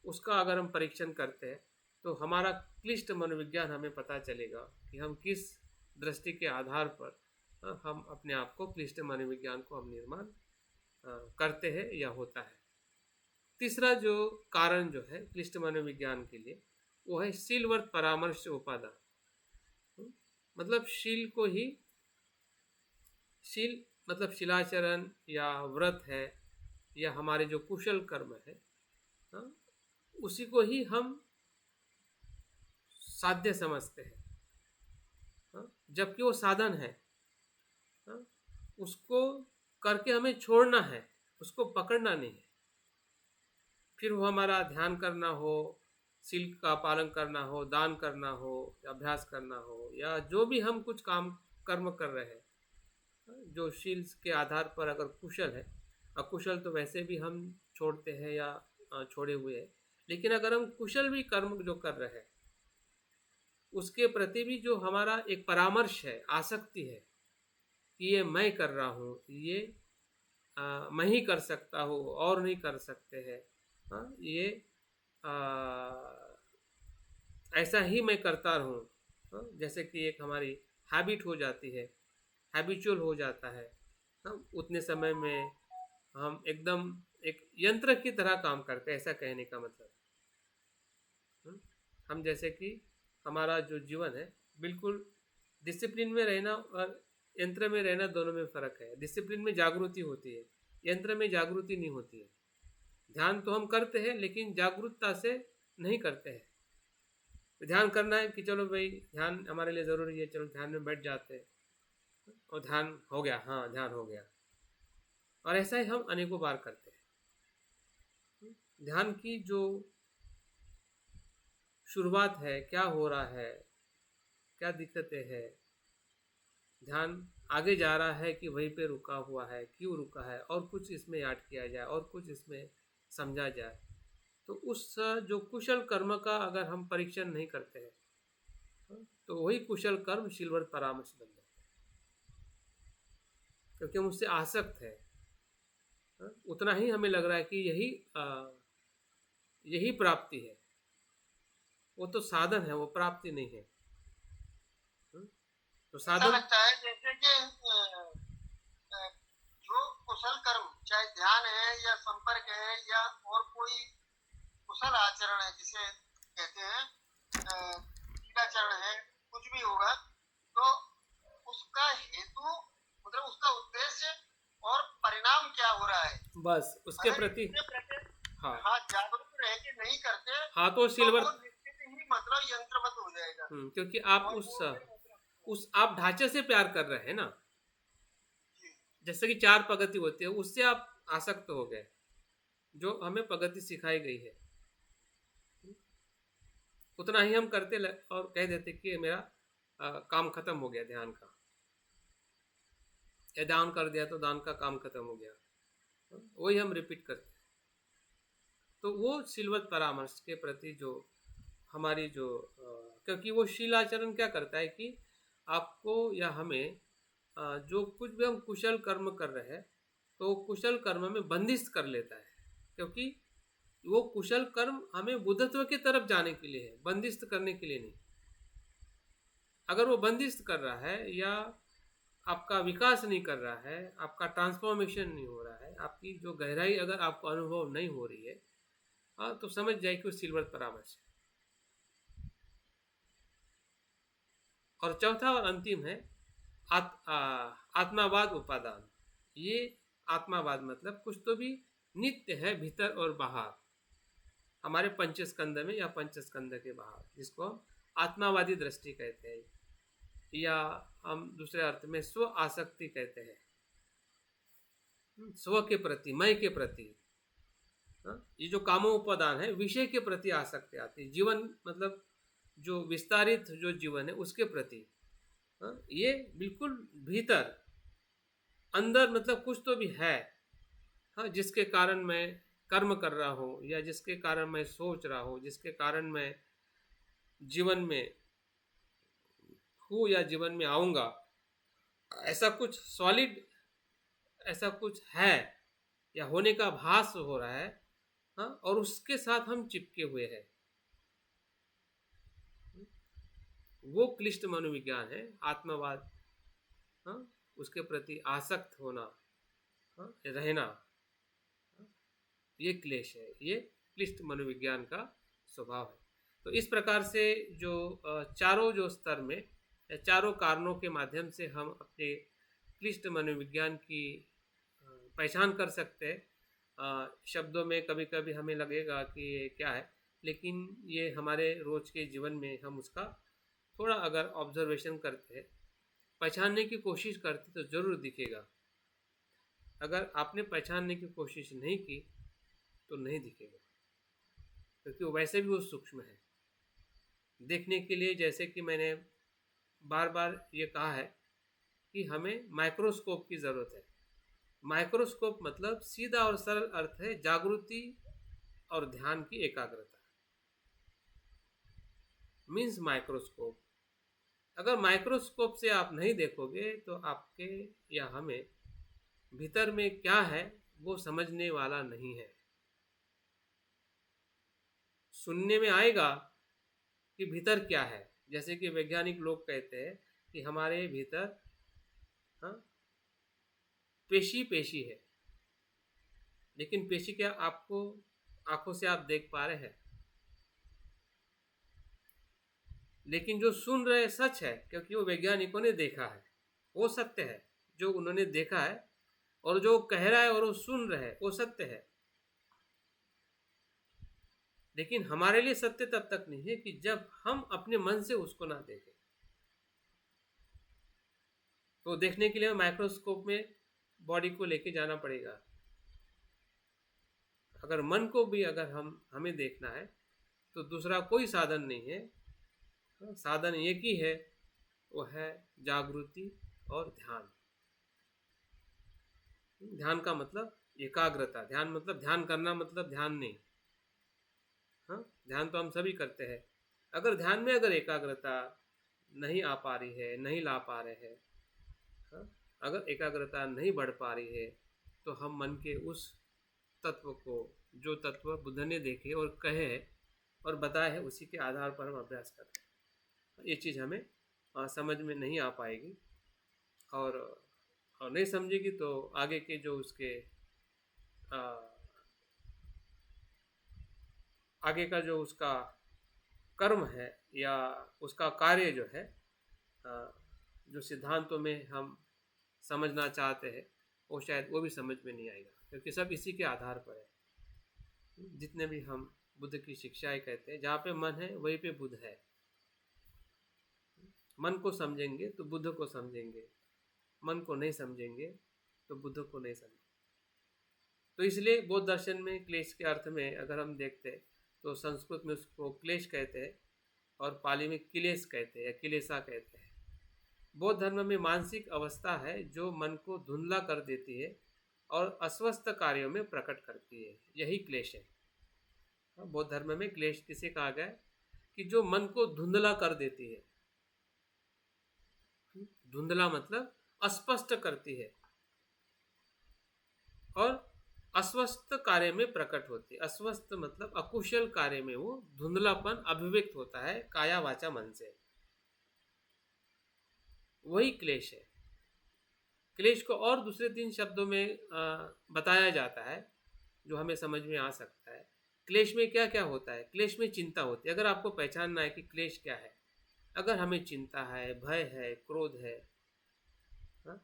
उसका अगर हम परीक्षण करते हैं तो हमारा क्लिष्ट मनोविज्ञान हमें पता चलेगा कि हम किस दृष्टि के आधार पर हम अपने आप को क्लिष्ट मनोविज्ञान को हम निर्माण करते हैं या होता है। तीसरा जो कारण जो है क्लिष्ट मनोविज्ञान के लिए, वो है शीलवर्त परामर्श उपादान। मतलब शील को ही, शील मतलब शिलाचरण या व्रत है या हमारे जो कुशल कर्म है, उसी को ही हम साध्य समझते हैं, जबकि वो साधन है। उसको करके हमें छोड़ना है, उसको पकड़ना नहीं है। फिर वो हमारा ध्यान करना हो, शील का पालन करना हो, दान करना हो, अभ्यास करना हो, या जो भी हम कुछ काम कर्म कर रहे हैं, जो शील के आधार पर अगर कुशल है, अकुशल तो वैसे भी हम छोड़ते हैं या छोड़े हुए हैं, लेकिन अगर हम कुशल भी कर्म जो कर रहे हैं, उसके प्रति भी जो हमारा एक परामर्श है, आसक्ति है कि ये मैं कर रहा हूँ, ये मैं ही कर सकता हूँ और नहीं कर सकते हैं, ये ऐसा ही मैं करता रहूँ। जैसे कि एक हमारी हैबिट हो जाती है, हैबिचुअल हो जाता है। उतने समय में हम एकदम एक यंत्र की तरह काम करते हैं, ऐसा कहने का मतलब। हम जैसे कि हमारा जो जीवन है, बिल्कुल डिसिप्लिन में रहना और यंत्र में रहना, दोनों में फ़र्क है। डिसिप्लिन में जागृति होती है, यंत्र में जागृति नहीं होती है। ध्यान तो हम करते हैं लेकिन जागरूकता से नहीं करते हैं। ध्यान करना है कि चलो भाई ध्यान हमारे लिए ज़रूरी है, चलो ध्यान में बैठ जाते हैं और ध्यान हो गया, हाँ ध्यान हो गया। और ऐसा ही हम अनेकों बार करते हैं। ध्यान की जो शुरुआत है, क्या हो रहा है, क्या दिक्कतें हैं, ध्यान आगे जा रहा है कि वहीं पे रुका हुआ है, क्यों रुका है, और कुछ इसमें ऐड किया जाए और कुछ इसमें समझा जाए, तो उस जो कुशल कर्म का अगर हम परीक्षण नहीं करते हैं तो वही कुशल कर्म शीलवर्त परामर्श बन जाता है, क्योंकि हम उससे आसक्त है। उतना ही हमें लग रहा है कि यही प्राप्ति है। वो तो साधन है, वो प्राप्ति नहीं है। तो ऐसा लगता है जैसे कि जो कुशल कर्म, चाहे ध्यान है या संपर्क है या और कोई कुशल आचरण है, जिसे कहते हैं टीकाचरण है, कुछ भी होगा, तो उसका हेतु मतलब उसका उद्देश्य और परिणाम क्या हो रहा है, बस उसके प्रति हाँ जागरूक रह के नहीं करते, हाँ तो सिल्वर तो निश्चित ही मतलब यंत्रवत हो जाएगा। क्योंकि आप उस आप ढांचे से प्यार कर रहे हैं ना, जैसे कि 4 पद्धति होती है, उससे आप आसक्त हो गए, जो हमें पद्धति सिखाई गई है। उतना ही हम करते और कह देते कि मेरा काम खत्म हो गया ध्यान का, या दान कर दिया तो दान का काम खत्म हो गया, वही हम रिपीट करते हैं। तो वो शीलवत परामर्श के प्रति जो हमारी जो क्योंकि वो शीलाचरण क्या करता है कि आपको या हमें जो कुछ भी हम कुशल कर्म कर रहे हैं तो कुशल कर्म में बंदिश कर लेता है, क्योंकि वो कुशल कर्म हमें बुद्धत्व की तरफ जाने के लिए है, बंदिस्त करने के लिए नहीं। अगर वो बंदिस्त कर रहा है या आपका विकास नहीं कर रहा है, आपका ट्रांसफॉर्मेशन नहीं हो रहा है, आपकी जो गहराई अगर आपको अनुभव नहीं हो रही है, हाँ, तो समझ जाए कि वो सिल्वर परामर्श है। और चौथा और अंतिम है आत्मावाद उपादान। ये आत्मावाद मतलब कुछ तो भी नित्य है भीतर और बाहर, हमारे पंचस्कंद में या पंचस्कंद के बाहर, जिसको हम आत्मावादी दृष्टि कहते हैं, या हम दूसरे अर्थ में स्व आसक्ति कहते हैं। स्व के प्रति, मैं के प्रति, ये जो कामोपादान है, विषय के प्रति आसक्ति आती है। जीवन मतलब जो विस्तारित जो जीवन है उसके प्रति, ये बिल्कुल भीतर अंदर, मतलब कुछ तो भी है, हाँ, जिसके कारण मैं कर्म कर रहा हूँ, या जिसके कारण मैं सोच रहा हूँ, जिसके कारण मैं जीवन में हूँ या जीवन में आऊँगा, ऐसा कुछ सॉलिड, ऐसा कुछ है या होने का भास हो रहा है, हाँ, और उसके साथ हम चिपके हुए हैं। वो क्लिष्ट मनोविज्ञान है आत्मवाद, हाँ, उसके प्रति आसक्त होना, हाँ, रहना, ये क्लेश है, ये क्लिष्ट मनोविज्ञान का स्वभाव है। तो इस प्रकार से जो चारों जो स्तर में या चारों कारणों के माध्यम से हम अपने क्लिष्ट मनोविज्ञान की पहचान कर सकते हैं। शब्दों में कभी कभी हमें लगेगा कि ये क्या है, लेकिन ये हमारे रोज के जीवन में हम उसका थोड़ा अगर ऑब्जर्वेशन करते हैं, पहचानने की कोशिश करते, तो ज़रूर दिखेगा। अगर आपने पहचानने की कोशिश नहीं की तो नहीं दिखेगा, क्योंकि वो वैसे भी वो सूक्ष्म है देखने के लिए। जैसे कि मैंने बार बार ये कहा है कि हमें माइक्रोस्कोप की ज़रूरत है। माइक्रोस्कोप मतलब सीधा और सरल अर्थ है जागृति और ध्यान की एकाग्रता, मीन्स माइक्रोस्कोप। अगर माइक्रोस्कोप से आप नहीं देखोगे तो आपके या हमें भीतर में क्या है वो समझने वाला नहीं है। सुनने में आएगा कि भीतर क्या है, जैसे कि वैज्ञानिक लोग कहते हैं कि हमारे भीतर, हाँ, पेशी पेशी है, लेकिन पेशी क्या आपको आंखों से आप देख पा रहे हैं? लेकिन जो सुन रहे सच है, क्योंकि वो वैज्ञानिकों ने देखा है, वो सत्य है जो उन्होंने देखा है, और जो कह रहा है और वो सुन रहे हैं वो सत्य है। लेकिन हमारे लिए सत्य तब तक नहीं है कि जब हम अपने मन से उसको ना देखें। तो देखने के लिए माइक्रोस्कोप में बॉडी को लेके जाना पड़ेगा। अगर मन को भी अगर हमें देखना है तो दूसरा कोई साधन नहीं है, साधन एक ही है, वो है जागृति और ध्यान। ध्यान का मतलब एकाग्रता, ध्यान मतलब ध्यान करना, मतलब ध्यान नहीं, हाँ, ध्यान तो हम सभी करते हैं। अगर ध्यान में अगर एकाग्रता नहीं आ पा रही है, नहीं ला पा रहे हैं, हाँ, अगर एकाग्रता नहीं बढ़ पा रही है, तो हम मन के उस तत्व को, जो तत्व बुद्ध ने देखे और कहे और बताए हैं, उसी के आधार पर हम अभ्यास करते हैं। ये चीज़ हमें समझ में नहीं आ पाएगी, और नहीं समझेगी तो आगे के जो उसके आगे का जो उसका कर्म है या उसका कार्य जो है, जो सिद्धांतों में हम समझना चाहते हैं, वो शायद वो भी समझ में नहीं आएगा, क्योंकि सब इसी के आधार पर है। जितने भी हम बुद्ध की शिक्षाएं कहते हैं, जहाँ पे मन है वहीं पे बुद्ध है। मन को समझेंगे तो बुद्ध को समझेंगे, मन को नहीं समझेंगे तो बुद्ध को नहीं समझेंगे। तो इसलिए बौद्ध दर्शन में क्लेश के अर्थ में अगर हम देखते हैं तो संस्कृत में उसको क्लेश कहते हैं और पाली में किलेश कहते हैं या किलेसा कहते हैं। बौद्ध धर्म में मानसिक अवस्था है जो मन को धुंधला कर देती है और अस्वस्थ कार्यों में प्रकट करती है, यही क्लेश है। बौद्ध धर्म में क्लेश किसे कहा गया कि जो मन को धुंधला कर देती है। धुंधला मतलब अस्पष्ट करती है और अस्वस्थ कार्य में प्रकट होती है। अस्वस्थ मतलब अकुशल कार्य में वो धुंधलापन अभिव्यक्त होता है काया वाचा मन से, वही क्लेश है। क्लेश को और दूसरे 3 शब्दों में बताया जाता है जो हमें समझ में आ सकता है। क्लेश में क्या क्या होता है? क्लेश में चिंता होती है। अगर आपको पहचानना है कि क्लेश क्या है, अगर हमें चिंता है, भय है, क्रोध है, हाँ,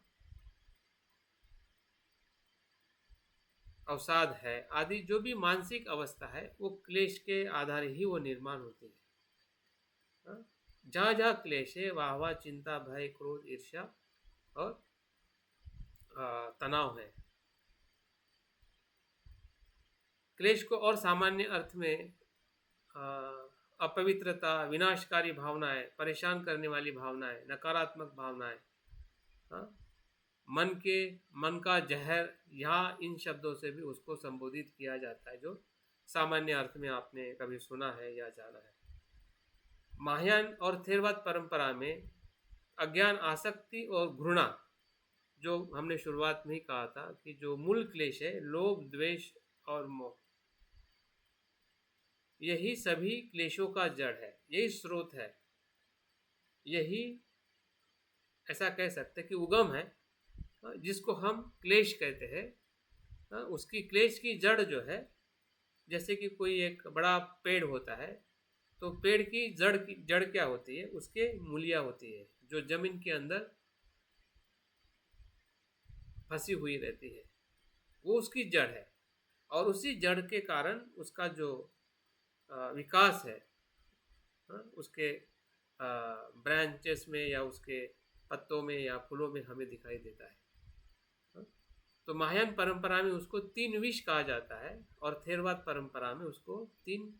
अवसाद है आदि जो भी मानसिक अवस्था है, वो क्लेश के आधार ही वो निर्माण होती है। हाँ? जहाँ जहाँ क्लेश है वहाँ वहाँ चिंता, भय, क्रोध, ईर्ष्या और तनाव है। क्लेश को और सामान्य अर्थ में अ, अपवित्रता, विनाशकारी भावनाएं, परेशान करने वाली भावनाएं, नकारात्मक भावनाएं, हाँ, मन का जहर, यहाँ इन शब्दों से भी उसको संबोधित किया जाता है, जो सामान्य अर्थ में आपने कभी सुना है या जाना है। महायान और थेरवाद परंपरा में अज्ञान, आसक्ति और घृणा, जो हमने शुरुआत में ही कहा था कि जो मूल क्लेश है, लोभ, द्वेष और मोह, यही सभी क्लेशों का जड़ है, यही स्रोत है, यही ऐसा कह सकते हैं कि उगम है, जिसको हम क्लेश कहते हैं। उसकी क्लेश की जड़ जो है, जैसे कि कोई एक बड़ा पेड़ होता है, तो पेड़ की जड़ क्या होती है? उसके मूलियाँ होती है, जो जमीन के अंदर फंसी हुई रहती है, वो उसकी जड़ है। और उसी जड़ के कारण उसका जो विकास है, उसके ब्रांचेस में या उसके पत्तों में या फूलों में हमें दिखाई देता है। तो महायान परंपरा में उसको तीन विष कहा जाता है और थेरवाद परंपरा में उसको तीन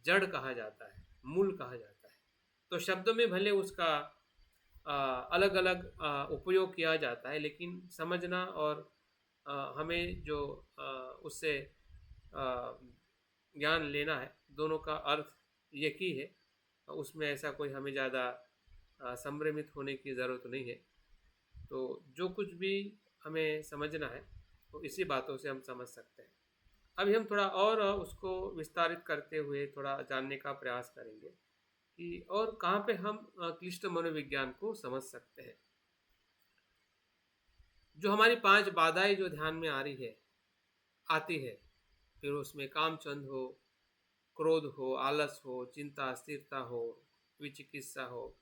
जड़ कहा जाता है, मूल कहा जाता है। तो शब्दों में भले उसका अलग अलग उपयोग किया जाता है, लेकिन समझना और हमें जो उससे ज्ञान लेना है, दोनों का अर्थ एक ही है। उसमें ऐसा कोई हमें ज़्यादा संभ्रमित होने की ज़रूरत नहीं है। तो जो कुछ भी हमें समझना है, तो इसी बातों से हम समझ सकते हैं। अभी हम थोड़ा और उसको विस्तारित करते हुए थोड़ा जानने का प्रयास करेंगे कि और कहाँ पे हम क्लिष्ट मनोविज्ञान को समझ सकते हैं। जो हमारी 5 बाधाएं जो ध्यान में आती है, फिर उसमें कामचंद हो, क्रोध हो, आलस हो, चिंता, अस्थिरता हो, विचिकित्सा हो,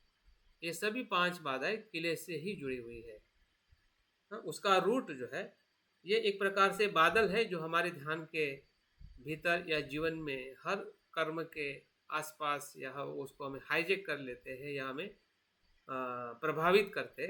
ये सभी 5 बाधाएं क्लेश से ही जुड़ी हुई है। उसका रूट जो है, ये एक प्रकार से बादल है जो हमारे ध्यान के भीतर या जीवन में हर कर्म के आसपास या उसको हमें हाईजेक कर लेते हैं या हमें प्रभावित करते हैं।